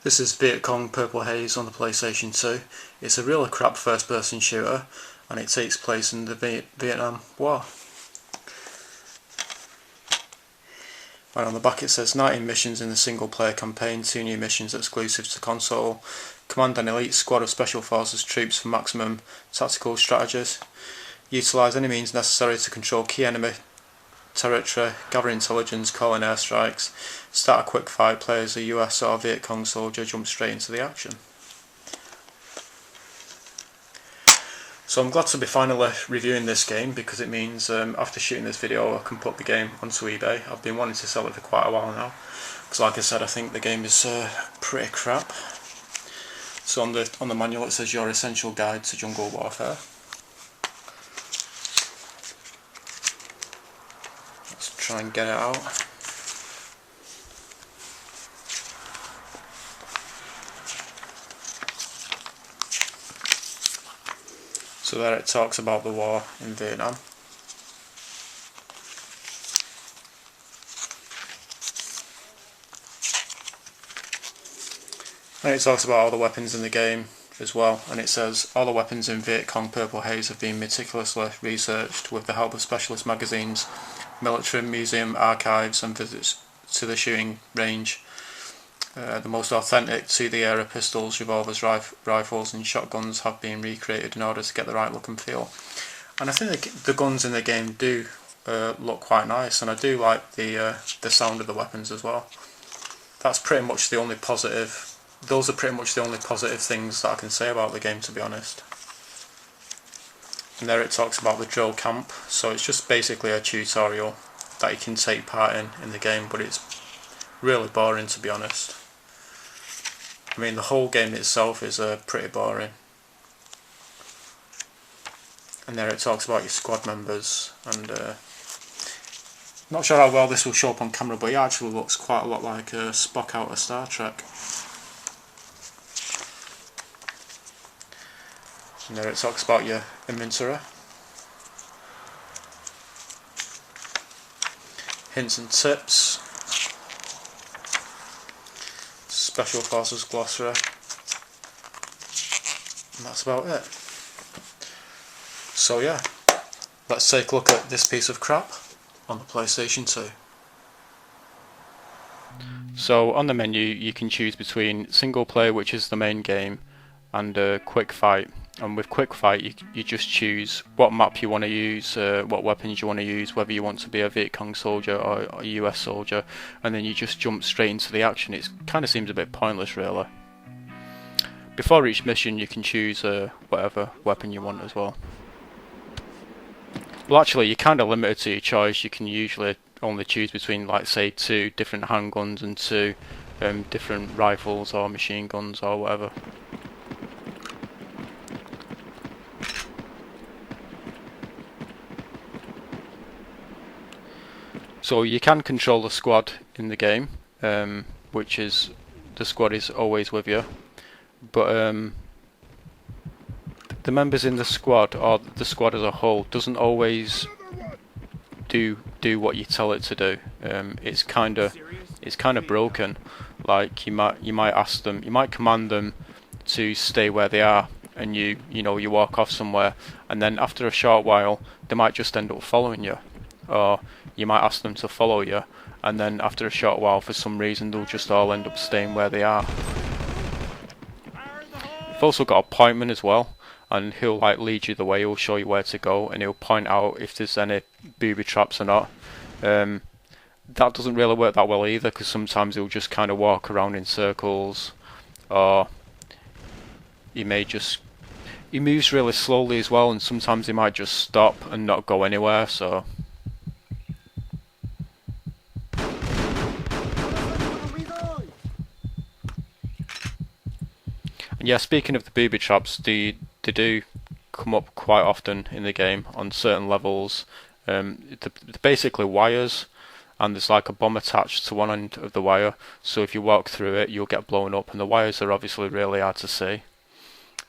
This is Vietcong Purple Haze on the PlayStation 2. It's a really crap first person shooter and it takes place in the Vietnam War. And on the back it says 19 missions in the single player campaign, 2 new missions exclusive to console. Command an elite squad of special forces troops for maximum tactical strategies. Utilise any means necessary to control key enemy territory, gather intelligence, call in airstrikes, start a quick fight, play as a US or Vietcong soldier, jump straight into the action. So I'm glad to be finally reviewing this game because it means after shooting this video I can put the game onto eBay. I've been wanting to sell it for quite a while now because, like I said, I think the game is pretty crap. So on the manual it says your essential guide to jungle warfare. Let's try and get it out. So there it talks about the war in Vietnam. And it talks about all the weapons in the game as well, and it says all the weapons in Vietcong Purple Haze have been meticulously researched with the help of specialist magazines, military museum archives and visits to the shooting range. The most authentic to the era pistols, revolvers, rifles and shotguns have been recreated in order to get the right look and feel. And I think the guns in the game do look quite nice, and I do like the sound of the weapons as well. That's pretty much the only positive. Those are pretty much the only positive things that I can say about the game, to be honest. And there it talks about the drill camp, so it's just basically a tutorial that you can take part in the game, but it's really boring, to be honest. I mean, the whole game itself is pretty boring. And there it talks about your squad members, and not sure how well this will show up on camera, but it actually looks quite a lot like Spock out of Star Trek. And there it talks about your inventory. Hints and tips. Special Forces glossary. And that's about it. So yeah, let's take a look at this piece of crap on the PlayStation 2. So on the menu you can choose between single player, which is the main game, and quick fight. And with quick fight you just choose what map you want to use, what weapons you want to use, whether you want to be a Vietcong soldier or a US soldier, and then you just jump straight into the action. It kind of seems a bit pointless, really. Before each mission you can choose whatever weapon you want as well. Well, actually you're kind of limited to your choice. You can usually only choose between, like, say 2 different handguns and 2 different rifles or machine guns or whatever. So you can control the squad in the game, which is, the squad is always with you, but the members in the squad, or the squad as a whole, doesn't always do what you tell it to do. It's kind of broken. Like you might ask them, you might command them to stay where they are, and you walk off somewhere, and then after a short while they might just end up following you. Or you might ask them to follow you, and then after a short while for some reason they'll just all end up staying where they are. You've also got a pointman as well, and he'll like lead you the way. He'll show you where to go, and he'll point out if there's any booby traps or not. That doesn't really work that well either, because sometimes he'll just kind of walk around in circles, or he moves really slowly as well, and sometimes he might just stop and not go anywhere. So yeah, speaking of the booby traps, they do come up quite often in the game on certain levels. They're basically wires, and there's like a bomb attached to one end of the wire, so if you walk through it you'll get blown up, and the wires are obviously really hard to see.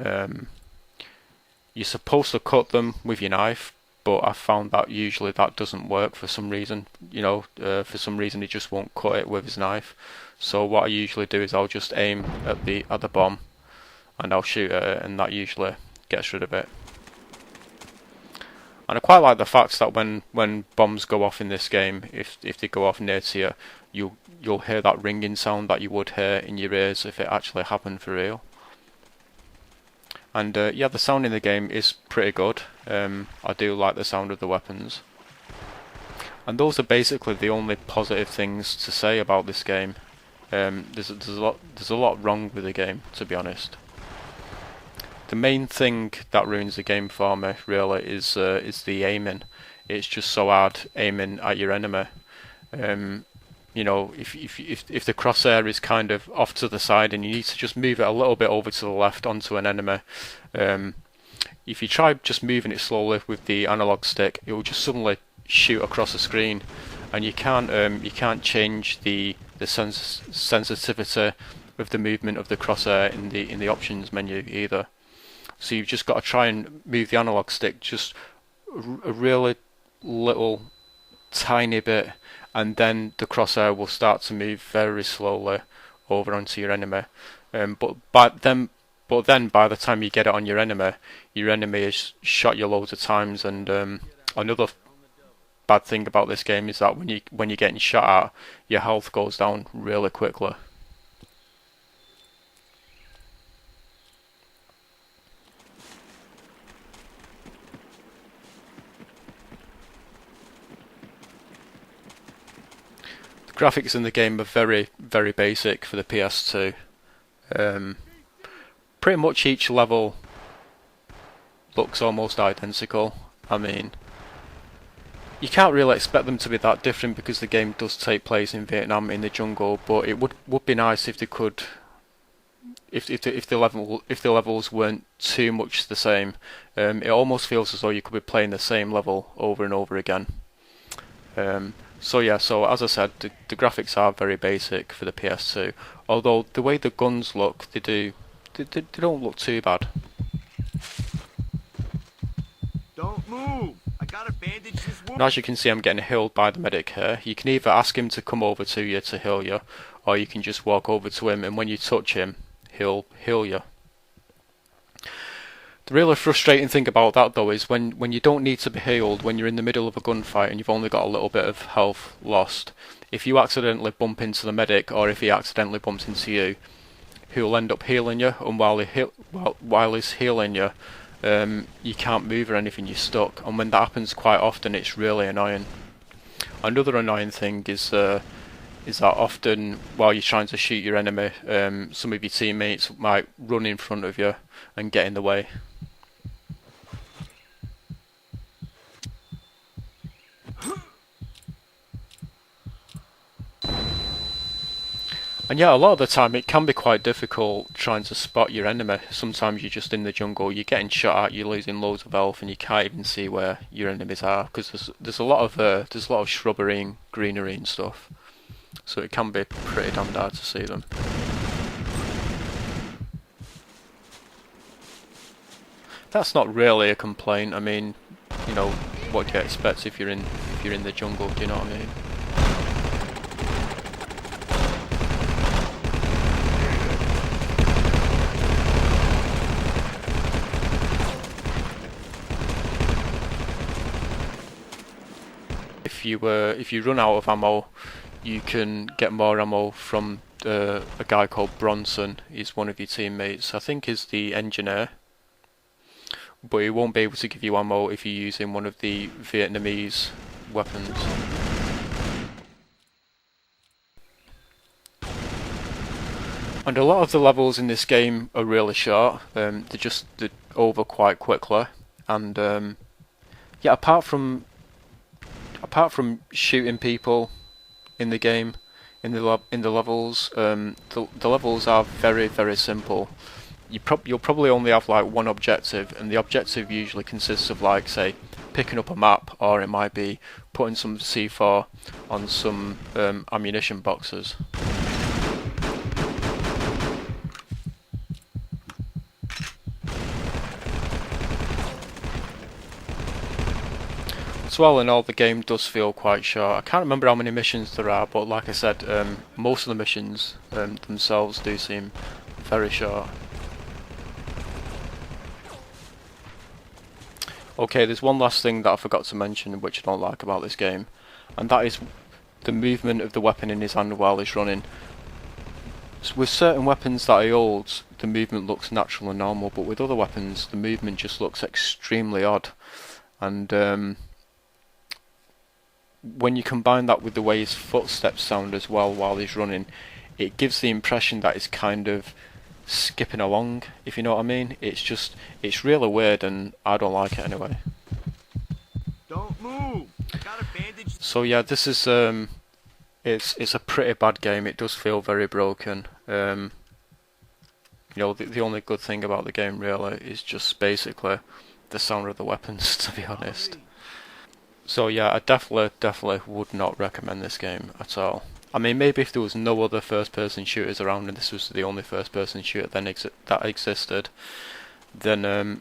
You're supposed to cut them with your knife, but I found that usually that doesn't work for some reason. For some reason he just won't cut it with his knife. So what I usually do is I'll just aim at the bomb, and I'll shoot at it, and that usually gets rid of it. And I quite like the fact that when bombs go off in this game, if they go off near to you, you'll hear that ringing sound that you would hear in your ears if it actually happened for real. And yeah, the sound in the game is pretty good. I do like the sound of the weapons. And those are basically the only positive things to say about this game. There's a lot wrong with the game, to be honest. The main thing that ruins the game for me really is the aiming. It's just so hard aiming at your enemy. If the crosshair is kind of off to the side and you need to just move it a little bit over to the left onto an enemy, if you try just moving it slowly with the analog stick, it will just suddenly shoot across the screen, and you can't change the sensitivity of the movement of the crosshair in the options menu either. So you've just got to try and move the analog stick just a really little tiny bit, and then the crosshair will start to move very slowly over onto your enemy. But then by the time you get it on your enemy has shot you loads of times. And another bad thing about this game is that when you're getting shot at, your health goes down really quickly. Graphics in the game are very, very basic for the PS2. Pretty much each level looks almost identical. I mean, you can't really expect them to be that different because the game does take place in Vietnam in the jungle. But it would be nice if they could, if the levels weren't too much the same. It almost feels as though you could be playing the same level over and over again. So as I said, the graphics are very basic for the PS2. Although the way the guns look, they don't look too bad. Don't move! I gotta bandage this wound. And as you can see, I'm getting healed by the medic here. You can either ask him to come over to you to heal you, or you can just walk over to him, and when you touch him, he'll heal you. The really frustrating thing about that though is when you don't need to be healed, when you're in the middle of a gunfight and you've only got a little bit of health lost, if you accidentally bump into the medic, or if he accidentally bumps into you, he'll end up healing you, and while he's healing you, you can't move or anything, you're stuck, and when that happens quite often it's really annoying. Another annoying thing is that often while you're trying to shoot your enemy, some of your teammates might run in front of you and get in the way. And yeah, a lot of the time it can be quite difficult trying to spot your enemy. Sometimes you're just in the jungle, you're getting shot at, you're losing loads of health, and you can't even see where your enemies are because there's a lot of shrubbery and greenery and stuff. So it can be pretty damn hard to see them. That's not really a complaint. I mean, what do you expect if you're in the jungle? Do you know what I mean? If you run out of ammo, you can get more ammo from a guy called Bronson. He's one of your teammates. I think he's the engineer, but he won't be able to give you ammo if you're using one of the Vietnamese weapons. And a lot of the levels in this game are really short. They're over quite quickly, and yeah, apart from shooting people in the game, in the levels, the levels are very, very simple. You'll probably only have like one objective, and the objective usually consists of, like, say, picking up a map, or it might be putting some C4 on some ammunition boxes. as well in all, the game does feel quite short. I can't remember how many missions there are, but like I said, most of the missions themselves do seem very short. Okay, there's one last thing that I forgot to mention which I don't like about this game, and that is the movement of the weapon in his hand while he's running. With certain weapons that he holds, the movement looks natural and normal, but with other weapons, the movement just looks extremely odd. And when you combine that with the way his footsteps sound as well while he's running, it gives the impression that he's kind of skipping along, if you know what I mean. It's really weird, and I don't like it anyway. Don't move. I got a bandage. So yeah, this is it's a pretty bad game. It does feel very broken. You know, the only good thing about the game really is just basically the sound of the weapons, to be honest. So yeah, I definitely would not recommend this game at all. I mean, maybe if there was no other first-person shooters around and this was the only first-person shooter that existed, then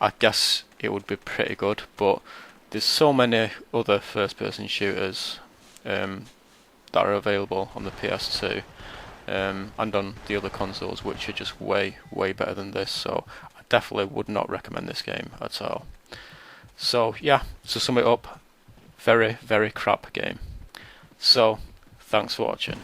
I guess it would be pretty good. But there's so many other first-person shooters that are available on the PS2 and on the other consoles, which are just way better than this. So I definitely would not recommend this game at all. So yeah, to sum it up, very crap game. So thanks for watching.